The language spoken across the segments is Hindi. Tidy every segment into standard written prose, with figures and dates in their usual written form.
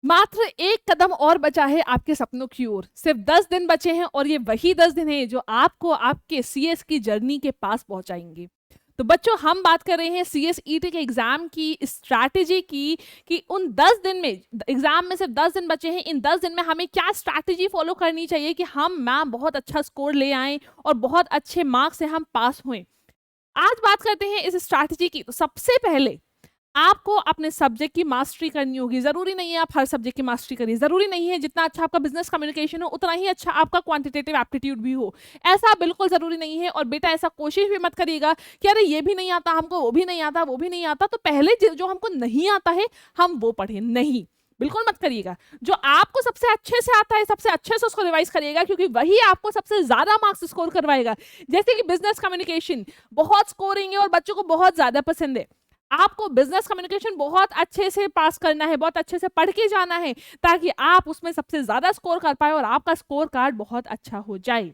मात्र एक कदम और बचा है आपके सपनों की ओर। सिर्फ 10 दिन बचे हैं और ये वही 10 दिन हैं जो आपको आपके सीएस की जर्नी के पास पहुंचाएंगे। तो बच्चों, हम बात कर रहे हैं सीएसईटी के एग्जाम की स्ट्रैटेजी की, कि उन 10 दिन में, एग्जाम में सिर्फ 10 दिन बचे हैं, इन 10 दिन में हमें क्या स्ट्रैटेजी फॉलो करनी चाहिए कि हम मैम बहुत अच्छा स्कोर ले आए और बहुत अच्छे मार्क्स से हम पास हुए। आज बात करते हैं इस स्ट्रैटेजी की। तो सबसे पहले आपको अपने सब्जेक्ट की मास्टरी करनी होगी। जरूरी नहीं है आप हर सब्जेक्ट की मास्टरी करिए, जरूरी नहीं है जितना अच्छा आपका बिजनेस कम्युनिकेशन हो उतना ही अच्छा आपका क्वांटिटेटिव एप्टीट्यूड भी हो, ऐसा बिल्कुल जरूरी नहीं है। और बेटा ऐसा कोशिश भी मत करिएगा कि अरे ये भी नहीं आता हमको, वो भी नहीं आता, वो भी नहीं आता, तो पहले जो हमको नहीं आता है हम वो पढ़े। नहीं, बिल्कुल मत करिएगा। जो आपको सबसे अच्छे से आता है सबसे अच्छे से उसको रिवाइज करिएगा, क्योंकि वही आपको सबसे ज्यादा मार्क्स स्कोर करवाएगा। जैसे कि बिजनेस कम्युनिकेशन बहुत स्कोरिंग है और बच्चों को बहुत ज्यादा पसंद है, आपको बिजनेस कम्युनिकेशन बहुत अच्छे से पास करना है, बहुत अच्छे से पढ़ के जाना है, ताकि आप उसमें सबसे ज्यादा स्कोर कर पाए और आपका स्कोर कार्ड बहुत अच्छा हो जाए।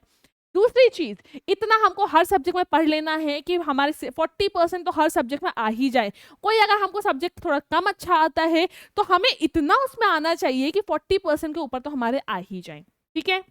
दूसरी चीज, इतना हमको हर सब्जेक्ट में पढ़ लेना है कि हमारे 40% तो हर सब्जेक्ट में आ ही जाए। कोई अगर हमको सब्जेक्ट थोड़ा कम अच्छा आता है तो हमें इतना उसमें आना चाहिए कि 40% के ऊपर तो हमारे आ ही जाए। ठीक है।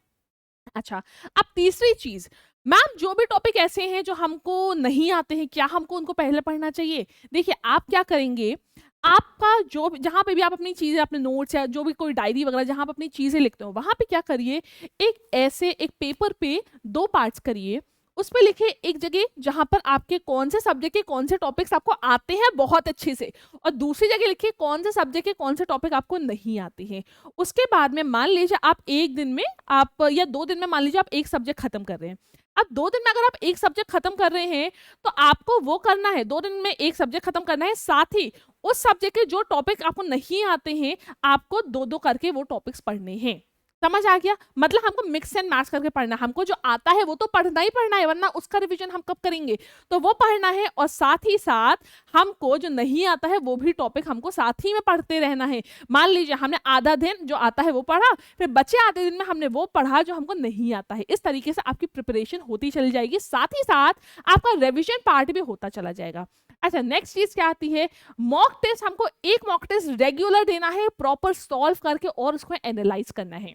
अच्छा, अब तीसरी चीज, मैम जो भी टॉपिक ऐसे हैं जो हमको नहीं आते हैं, क्या हमको उनको पहले पढ़ना चाहिए? देखिए, आप क्या करेंगे, आपका जो जहां पे भी आप अपनी चीजें, अपने नोट्स या जो भी कोई डायरी वगैरह जहां आप अपनी चीजें लिखते हो, वहां पे क्या करिए, एक पेपर पे 2 पार्ट्स करिए। उस पे लिखे एक जगह जहां पर आपके कौन से सब्जेक्ट के कौन से टॉपिक्स आपको आते हैं बहुत अच्छे से, और दूसरी जगह लिखिए कौन से सब्जेक्ट के कौन से टॉपिक आपको नहीं आते हैं। उसके बाद में मान लीजिए आप एक दिन में आप या 2 दिन में मान लीजिए आप एक सब्जेक्ट खत्म कर रहे हैं। अब 2 दिन में अगर आप एक सब्जेक्ट खत्म कर रहे हैं तो आपको वो करना है, 2 दिन में एक सब्जेक्ट खत्म करना है, साथ ही उस सब्जेक्ट के जो टॉपिक आपको नहीं आते हैं आपको 2-2 करके वो टॉपिक्स पढ़ने हैं। समझ आ गया? मतलब हमको मिक्स एंड मैच करके पढ़ना है। हमको जो आता है वो तो पढ़ना ही पढ़ना है, वरना उसका रिवीजन हम कब करेंगे? तो वो पढ़ना है, और साथ ही साथ हमको जो नहीं आता है वो भी टॉपिक हमको साथ ही में पढ़ते रहना है। मान लीजिए हमने आधा दिन जो आता है वो पढ़ा, फिर बचे आधे दिन में हमने वो पढ़ा जो हमको नहीं आता है। इस तरीके से आपकी प्रिपरेशन होती चली जाएगी, साथ ही साथ आपका रिवीजन पार्ट भी होता चला जाएगा। अच्छा, नेक्स्ट चीज क्या आती है, मॉक टेस्ट। हमको एक मॉक टेस्ट रेगुलर देना है, प्रॉपर सॉल्व करके और उसको एनालाइज करना है।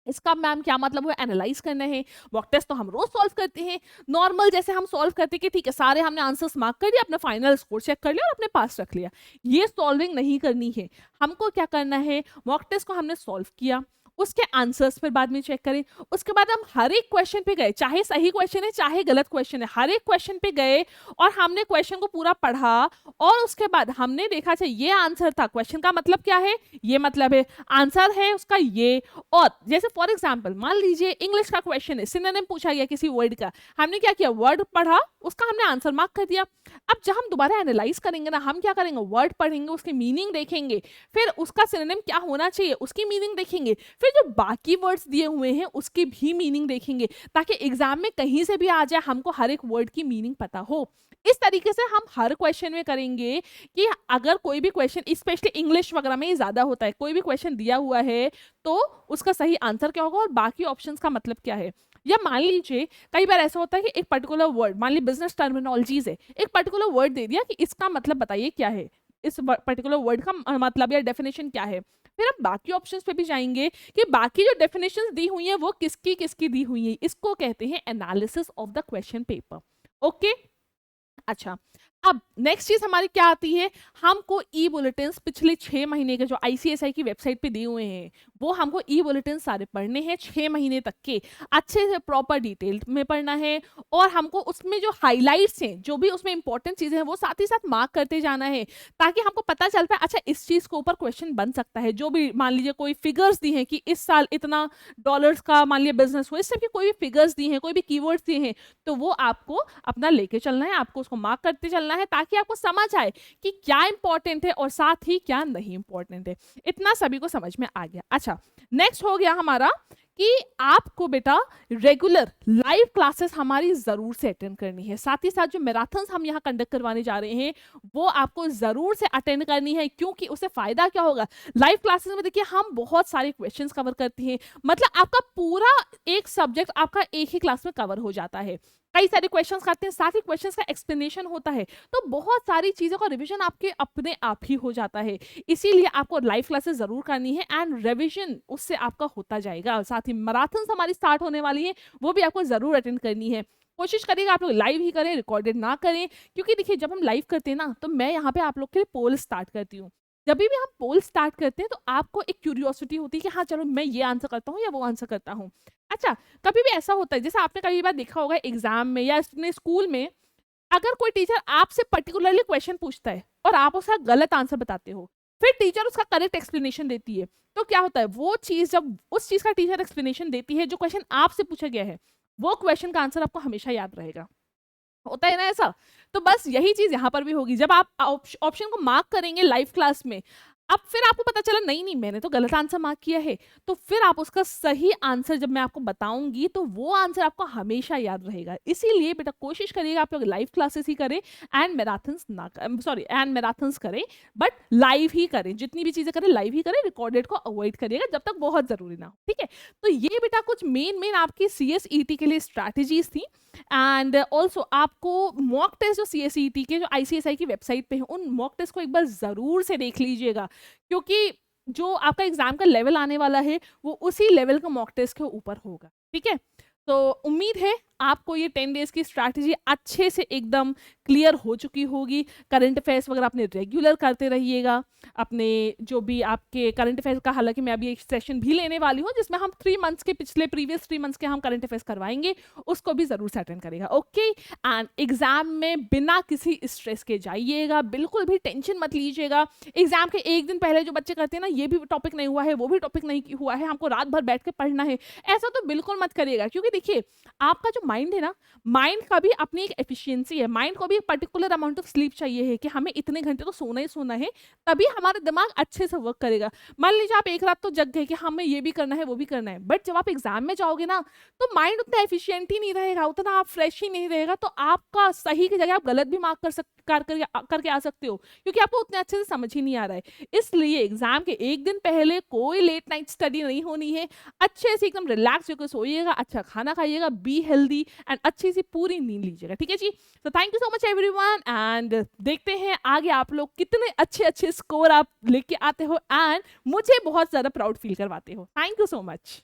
इसका मैम क्या मतलब हुआ, एनालाइज करना है। मॉक टेस्ट तो हम रोज सॉल्व करते हैं, नॉर्मल जैसे हम सॉल्व करते हैं कि ठीक है सारे हमने आंसर्स मार्क कर दिया, अपना फाइनल स्कोर चेक कर लिया और अपने पास रख लिया। ये सॉल्विंग नहीं करनी है। हमको क्या करना है, मॉक टेस्ट को हमने सॉल्व किया, उसके आंसर्स फिर बाद में चेक करें। उसके बाद हम हर एक क्वेश्चन पे गए, चाहे सही क्वेश्चन है चाहे गलत क्वेश्चन है, हर एक क्वेश्चन पे गए और हमने क्वेश्चन को पूरा पढ़ा, और उसके बाद हमने देखा अच्छा ये आंसर था, क्वेश्चन का मतलब क्या है, ये मतलब है, आंसर है उसका ये। और जैसे फॉर एग्जाम्पल मान लीजिए इंग्लिश का क्वेश्चन है, सिनोनिम पूछा गया किसी वर्ड का, हमने क्या किया, वर्ड पढ़ा, उसका हमने आंसर मार्क कर दिया। अब जब हम दोबारा एनालाइज करेंगे ना, हम क्या करेंगे, वर्ड पढ़ेंगे, उसकी मीनिंग देखेंगे, फिर उसका सिनोनिम क्या होना चाहिए उसकी मीनिंग देखेंगे, फिर जो बाकी वर्ड्स दिए हुए हैं उसकी भी मीनिंग देखेंगे, ताकि एग्जाम में कहीं से भी आ जाए हमको हर एक वर्ड की मीनिंग पता हो। इस तरीके से हम हर क्वेश्चन में करेंगे कि अगर कोई भी क्वेश्चन, स्पेशली इंग्लिश वगैरह में ये ज्यादा होता है, कोई भी क्वेश्चन दिया हुआ है तो उसका सही आंसर क्या होगा और बाकी ऑप्शंस का मतलब क्या है। या मान लीजिए कई बार ऐसा होता है कि एक पर्टिकुलर वर्ड, मान ली बिजनेस टर्मिनोलॉजीज है, एक पर्टिकुलर वर्ड दे दिया कि इसका मतलब बताइए क्या है, इस पर्टिकुलर वर्ड का मतलब या डेफिनेशन क्या है। फिर हम बाकी ऑप्शंस पे भी जाएंगे कि बाकी जो डेफिनेशंस दी हुई हैं वो किसकी किसकी दी हुई है। इसको कहते हैं analysis of the question paper. Okay, अच्छा, अब नेक्स्ट चीज हमारी क्या आती है, हमको ई बुलेटिन्स पिछले 6 महीने के जो आईसीएसआई की वेबसाइट पे दिए हुए हैं वो हमको ई बुलेटिन सारे पढ़ने हैं, 6 महीने तक के अच्छे से प्रॉपर डिटेल में पढ़ना है। और हमको उसमें जो हाइलाइट्स हैं, जो भी उसमें इंपॉर्टेंट चीजें हैं वो साथ ही साथ मार्क करते जाना है, ताकि हमको पता चल पाए अच्छा इस चीज के ऊपर क्वेश्चन बन सकता है। जो भी मान लीजिए कोई फिगर्स दी हैं कि इस साल इतना डॉलर्स का मान लीजिए बिजनेस हुआ, इस सब की कोई भी फिगर्स दी हैं, कोई भी कीवर्ड्स दिए हैं, तो वो आपको अपना लेके चलना है, आपको उसको मार्क करते चलना है, ताकि आपको समझ आए कि क्या इंपॉर्टेंट है और साथ ही क्या नहीं इंपॉर्टेंट है। इतना सभी को समझ में आ गया। अच्छा, नेक्स्ट हो गया हमारा कि आपको बेटा रेगुलर लाइव क्लासेस हमारी जरूर से अटेंड करनी है, साथ ही साथ जो मैराथन्स हम यहाँ कंडक्ट करवाने जा रहे हैं वो आपको जरूर से अटेंड करनी है, क्योंकि उससे फायदा क्या होगा, लाइव क्लासेस में देखिए हम बहुत सारे क्वेश्चंस कवर करते हैं, मतलब आपका पूरा एक सब्जेक्ट आपका एक ही क्लास में कवर हो जाता है। कई सारे क्वेश्चंस करते हैं, साथ ही क्वेश्चंस का एक्सप्लेनेशन होता है, तो बहुत सारी चीज़ों का रिवीजन आपके अपने आप ही हो जाता है। इसीलिए आपको लाइव क्लासेस ज़रूर करनी है एंड रिवीजन उससे आपका होता जाएगा। साथ ही मैराथन्स हमारी स्टार्ट होने वाली है, वो भी आपको ज़रूर अटेंड करनी है। कोशिश करिएगा आप लोग लाइव ही करें, रिकॉर्डेड ना करें, क्योंकि देखिए जब हम लाइव करते हैं ना, तो मैं यहाँ पे आप लोग के लिए पोल स्टार्ट करती हूँ। जब भी हम पोल स्टार्ट करते हैं तो आपको एक क्यूरियोसिटी होती है कि हाँ चलो मैं ये आंसर करता हूँ या वो आंसर करता हूँ। अच्छा, कभी भी ऐसा होता है, जैसे आपने कई बार देखा होगा एग्जाम में या अपने स्कूल में, अगर कोई टीचर आपसे पर्टिकुलरली क्वेश्चन पूछता है और आप उसका गलत आंसर बताते हो, फिर टीचर उसका करेक्ट एक्सप्लेनेशन देती है, तो क्या होता है, वो चीज जब उस चीज का टीचर एक्सप्लेनेशन देती है जो क्वेश्चन आपसे पूछा गया है, वो क्वेश्चन का आंसर आपको हमेशा याद रहेगा। होता है ना ऐसा? तो बस यही चीज यहाँ पर भी होगी। जब आप ऑप्शन को मार्क करेंगे लाइव क्लास में, अब फिर आपको पता चला नहीं नहीं मैंने तो गलत आंसर मार्क किया है, तो फिर आप उसका सही आंसर जब मैं आपको बताऊंगी तो वो आंसर आपको हमेशा याद रहेगा। इसीलिए बेटा कोशिश करिएगा आप लोग लाइव क्लासेस ही करें एंड मैराथन्स ना सॉरी एंड मैराथन्स करें, बट लाइव ही करें। जितनी भी चीजें करें लाइव ही करें, रिकॉर्डेड को अवॉइड करिएगा जब तक बहुत जरूरी ना हो। ठीक है, तो ये बेटा कुछ मेन आपकी CSET के लिए स्ट्रैटेजीज थी। एंड ऑल्सो आपको मॉक टेस्ट जो CSET के जो ICSI की वेबसाइट पे है, उन मॉक टेस्ट को एक बार जरूर से देख लीजिएगा, क्योंकि जो आपका एग्जाम का लेवल आने वाला है वो उसी लेवल का मॉक टेस्ट के ऊपर होगा। ठीक है, तो उम्मीद है आपको ये 10 डेज की स्ट्रैटेजी अच्छे से एकदम क्लियर हो चुकी होगी। करंट अफेयर्स वगैरह अपने रेगुलर करते रहिएगा। अपने जो भी आपके करंट अफेयर्स का, हालांकि मैं अभी एक सेशन भी लेने वाली हूँ जिसमें हम 3 मंथ्स के पिछले प्रीवियस 3 मंथ्स के हम करंट अफेयर्स करवाएंगे, उसको भी जरूर से अटेंड करेगा। ओके, एंड एग्जाम में बिना किसी स्ट्रेस के जाइएगा, बिल्कुल भी टेंशन मत लीजिएगा। एग्जाम के एक दिन पहले जो बच्चे करते हैं ना, ये भी टॉपिक नहीं हुआ है, वो भी टॉपिक नहीं हुआ है, हमको रात भर बैठ के पढ़ना है, ऐसा तो बिल्कुल मत करिएगा। क्योंकि देखिए आपका जो माइंड है ना, माइंड का भी अपनी एक एफिशिएंसी है, माइंड को भी एक पर्टिकुलर अमाउंट ऑफ स्लीप चाहिए है कि हमें इतने घंटे तो सोना ही सोना है, तभी हमारा दिमाग अच्छे से वर्क करेगा। मान लीजिए आप एक रात तो जग गए कि हमें ये भी करना है वो भी करना है, बट जब आप एग्जाम में जाओगे ना, तो माइंड उतना एफिशिएंट ही नहीं रहेगा, उतना आप फ्रेश ही नहीं रहेगा, तो आपका सही की जगह आप गलत भी मार्क करके आ सकते हो, क्योंकि आपको उतने अच्छे से समझ ही नहीं आ रहा है। इसलिए एग्जाम के एक दिन पहले कोई लेट नाइट स्टडी नहीं होनी है। अच्छे से एकदम रिलैक्स होकर सोइएगा, अच्छा खाना खाइएगा, बी हेल्दी एंड अच्छी सी पूरी नींद लीजिएगा। ठीक है जी, तो thank you so much everyone, and देखते हैं आगे आप लोग कितने अच्छे अच्छे स्कोर आप लेके आते हो एंड मुझे बहुत ज्यादा प्राउड फील करवाते हो। Thank you so much.